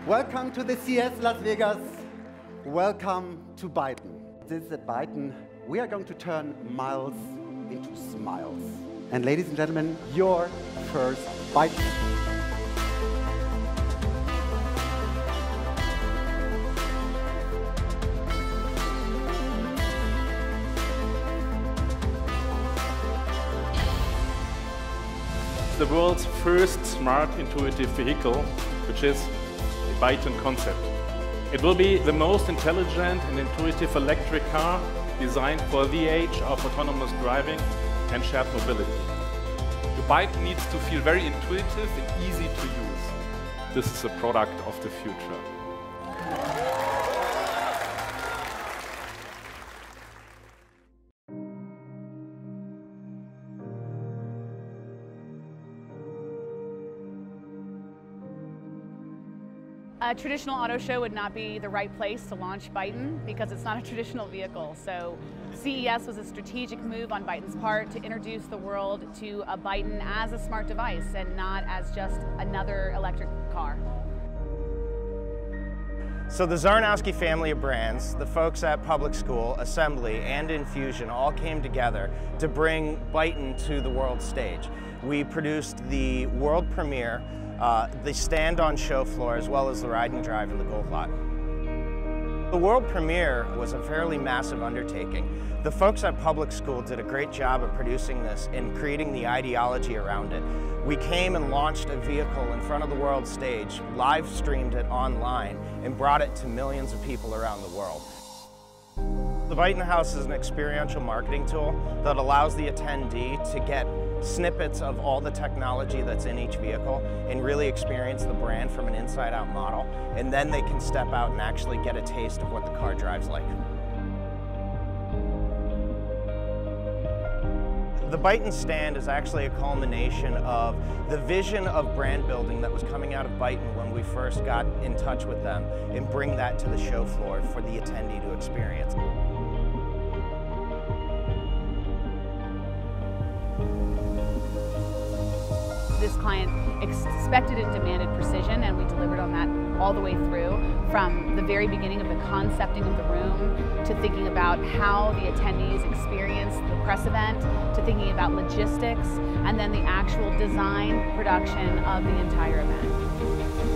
Welcome to the CES Las Vegas. Welcome to Byton. This is at Byton. We are going to turn miles into smiles. And ladies and gentlemen, your first Byton. The world's first smart intuitive vehicle, which is the Byton concept. It will be the most intelligent and intuitive electric car designed for the age of autonomous driving and shared mobility. The Byton needs to feel very intuitive and easy to use. This is a product of the future. A traditional auto show would not be the right place to launch Byton because it's not a traditional vehicle. So CES was a strategic move on Byton's part to introduce the world to a Byton as a smart device and not as just another electric car. So the Zarnowski family of brands, the folks at Public School, Assembly, and Infusion all came together to bring Byton to the world stage. We produced the world premiere, the stand on show floor, as well as the ride and drive in the Gold Lot. The world premiere was a fairly massive undertaking. The folks at Public School did a great job of producing this and creating the ideology around it. We came and launched a vehicle in front of the world stage, live streamed it online, and brought it to millions of people around the world. The Byton House is an experiential marketing tool that allows the attendee to get snippets of all the technology that's in each vehicle and really experience the brand from an inside-out model, and then they can step out and actually get a taste of what the car drives like. The Byton stand is actually a culmination of the vision of brand building that was coming out of Byton when we first got in touch with them, and bring that to the show floor for the attendee to experience. This client expected and demanded precision, and we delivered on that all the way through, from the very beginning of the concepting of the room, to thinking about how the attendees experience the press event, to thinking about logistics, and then the actual design, production of the entire event.